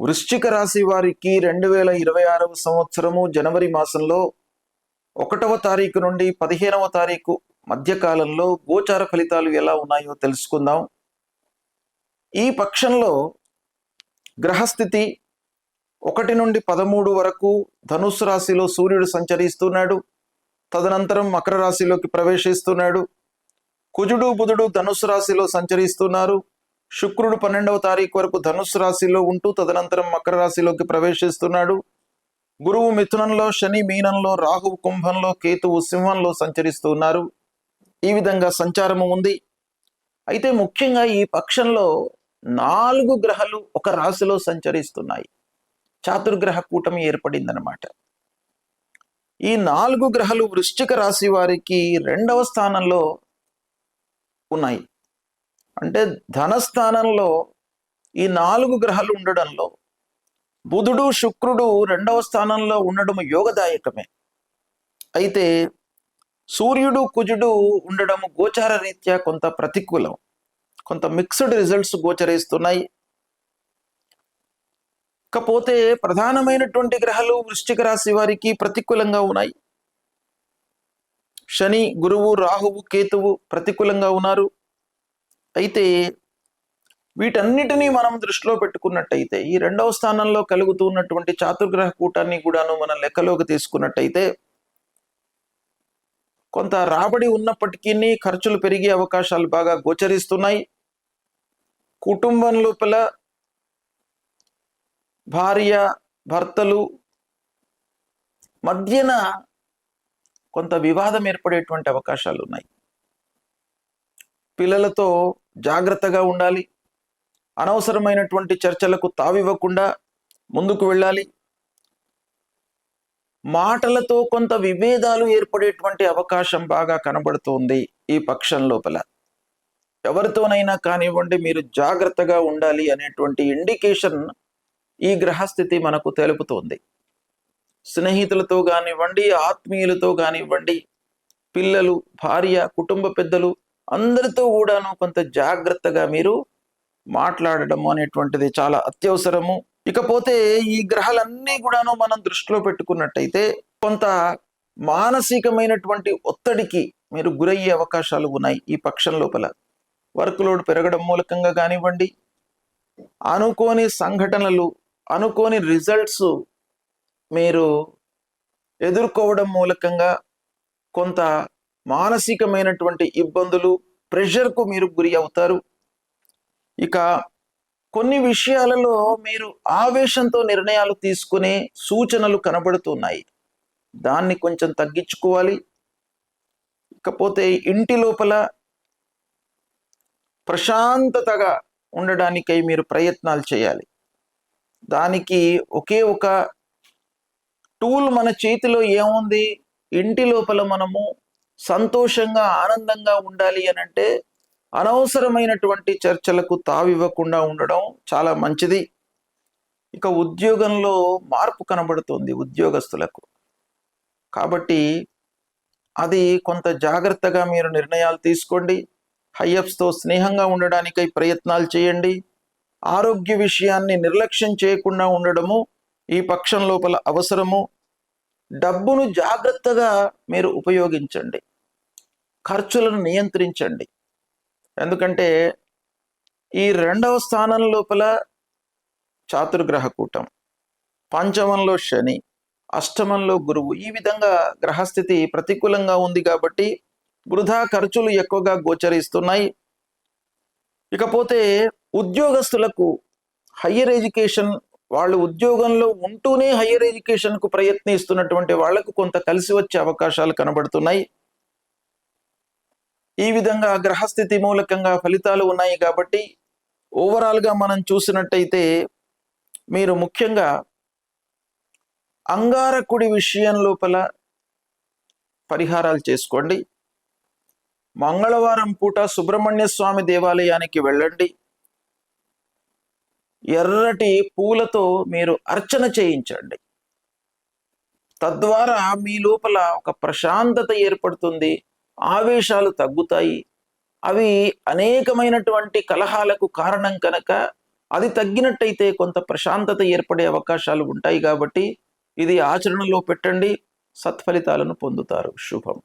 వృశ్చిక రాశి వారికి 2026వ సంవత్సరము జనవరి మాసంలో 1వ తారీఖు నుండి 15వ తారీఖు మధ్యకాలంలో గోచార ఫలితాలు ఎలా ఉన్నాయో తెలుసుకుందాం. ఈ పక్షంలో గ్రహస్థితి 1 నుండి 13 వరకు ధనుస్సు రాశిలో సూర్యుడు సంచరిస్తున్నాడు. తదనంతరం మకర రాశిలోకి ప్రవేశిస్తున్నాడు. కుజుడు బుధుడు ధనుస్సు రాశిలో సంచరిస్తున్నారు. శుక్రుడు 12వ తారీఖు వరకు ధనుస్సు రాశిలో ఉంటూ తదనంతరం మకర రాశిలోకి ప్రవేశిస్తున్నాడు. గురువు మిథునంలో, శని మీనంలో, రాహువు కుంభంలో, కేతువు సింహంలో సంచరిస్తున్నారు. ఈ విధంగా సంచారము ఉంది. అయితే ముఖ్యంగా ఈ పక్షంలో 4 గ్రహాలు ఒక రాశిలో సంచరిస్తున్నాయి. చాతుర్గ్రహ కూటమి ఏర్పడిందనమాట. ఈ 4 గ్రహాలు వృశ్చిక రాశి వారికి 2వ స్థానంలో ఉన్నాయి. అంటే ధనస్థానంలో ఈ 4 గ్రహాలు ఉండడంలో బుధుడు శుక్రుడు 2వ స్థానంలో ఉండడం యోగదాయకమే. అయితే సూర్యుడు కుజుడు ఉండడం గోచార రీత్యా కొంత ప్రతికూలం, కొంత మిక్స్డ్ రిజల్ట్స్ గోచరిస్తున్నాయి. కాకపోతే ప్రధానమైనటువంటి గ్రహాలు వృశ్చిక రాశి వారికి ప్రతికూలంగా ఉన్నాయి. శని, గురువు, రాహువు, కేతువు ప్రతికూలంగా ఉన్నారు. అయితే వీటన్నిటినీ మనం దృష్టిలో పెట్టుకున్నట్టయితే ఈ 2వ స్థానంలో కలుగుతున్నటువంటి చాతుర్గ్రహ కూటాన్ని కూడాను మనం లెక్కలోకి తీసుకున్నట్టయితే కొంత రాబడి ఉన్నప్పటికీ ఖర్చులు పెరిగే అవకాశాలు బాగా గోచరిస్తున్నాయి. కుటుంబం లోపల భార్య భర్తలు మధ్యన కొంత వివాదం ఏర్పడేటువంటి అవకాశాలు ఉన్నాయి. పిల్లలతో జాగ్రత్తగా ఉండాలి. అనవసరమైనటువంటి చర్చలకు తావివ్వకుండా ముందుకు వెళ్ళాలి. మాటలతో కొంత విభేదాలు ఏర్పడేటువంటి అవకాశం బాగా కనబడుతుంది. ఈ పక్షం లోపల ఎవరితోనైనా కానివ్వండి మీరు జాగ్రత్తగా ఉండాలి అనేటువంటి ఇండికేషన్ ఈ గ్రహస్థితి మనకు తెలుపుతోంది. స్నేహితులతో కానివ్వండి, ఆత్మీయులతో కానివ్వండి, పిల్లలు, భార్య, కుటుంబ పెద్దలు అందరితో కూడాను కొంత జాగ్రత్తగా మీరు మాట్లాడడం అనేటువంటిది చాలా అత్యవసరము. ఇకపోతే ఈ గ్రహాలన్నీ కూడాను మనం దృష్టిలో పెట్టుకున్నట్టయితే కొంత మానసికమైనటువంటి ఒత్తిడికి మీరు గురయ్యే అవకాశాలు ఉన్నాయి. ఈ పక్షం లోపల వర్క్ లోడ్ పెరగడం మూలకంగా కానివ్వండి, అనుకోని సంఘటనలు, అనుకోని రిజల్ట్స్ మీరు ఎదుర్కోవడం మూలకంగా కొంత మానసికమైనటువంటి ఇబ్బందులు, ప్రెషర్కు మీరు గురి అవుతారు. ఇక కొన్ని విషయాలలో మీరు ఆవేశంతో నిర్ణయాలు తీసుకునే సూచనలు కనబడుతున్నాయి. దాన్ని కొంచెం తగ్గించుకోవాలి. ఇకపోతే ఇంటి లోపల ప్రశాంతతగా ఉండడానికై మీరు ప్రయత్నాలు చేయాలి. దానికి ఒకే ఒక టూల్ మన చేతిలో ఏముంది? ఇంటి లోపల మనము సంతోషంగా ఆనందంగా ఉండాలి అని అంటే అనవసరమైనటువంటి చర్చలకు తావివ్వకుండా ఉండడం చాలా మంచిది. ఇక ఉద్యోగంలో మార్పు కనబడుతుంది ఉద్యోగస్తులకు. కాబట్టి అది కొంత జాగ్రత్తగా మీరు నిర్ణయాలు తీసుకోండి. హైయప్స్తో స్నేహంగా ఉండడానికై ప్రయత్నాలు చేయండి. ఆరోగ్య విషయాన్ని నిర్లక్ష్యం చేయకుండా ఉండడము ఈ పక్షం లోపల అవసరము. డబ్బును జాగ్రత్తగా మీరు ఉపయోగించండి. ఖర్చులను నియంత్రించండి. ఎందుకంటే ఈ 2వ స్థానం లోపల చాతుర్గ్రహ కూటం, పంచమంలో శని, అష్టమంలో గురువు, ఈ విధంగా గ్రహస్థితి ప్రతికూలంగా ఉంది కాబట్టి వృధా ఖర్చులు ఎక్కువగా గోచరిస్తున్నాయి. ఇకపోతే ఉద్యోగస్తులకు హయ్యర్ ఎడ్యుకేషన్, వాళ్ళు ఉద్యోగంలో ఉంటూనే హయ్యర్ ఎడ్యుకేషన్కు ప్రయత్నిస్తున్నటువంటి వాళ్లకు కొంత కలిసి వచ్చే అవకాశాలు కనబడుతున్నాయి. ఈ విధంగా గ్రహస్థితి మూలకంగా ఫలితాలు ఉన్నాయి. కాబట్టి ఓవరాల్గా మనం చూసినట్టయితే మీరు ముఖ్యంగా అంగారకుడి విషయం లోపల పరిహారాలు చేసుకోండి. మంగళవారం పూట సుబ్రహ్మణ్య స్వామి దేవాలయానికి వెళ్ళండి. ఎర్రటి పూలతో మీరు అర్చన చేయించండి. తద్వారా మీ లోపల ఒక ప్రశాంతత ఏర్పడుతుంది. ఆవేశాలు తగ్గుతాయి. అవి అనేకమైనటువంటి కలహాలకు కారణం కనుక అది తగ్గినట్టయితే కొంత ప్రశాంతత ఏర్పడే అవకాశాలు ఉంటాయి. కాబట్టి ఇది ఆచరణలో పెట్టండి, సత్ఫలితాలను పొందుతారు. శుభం.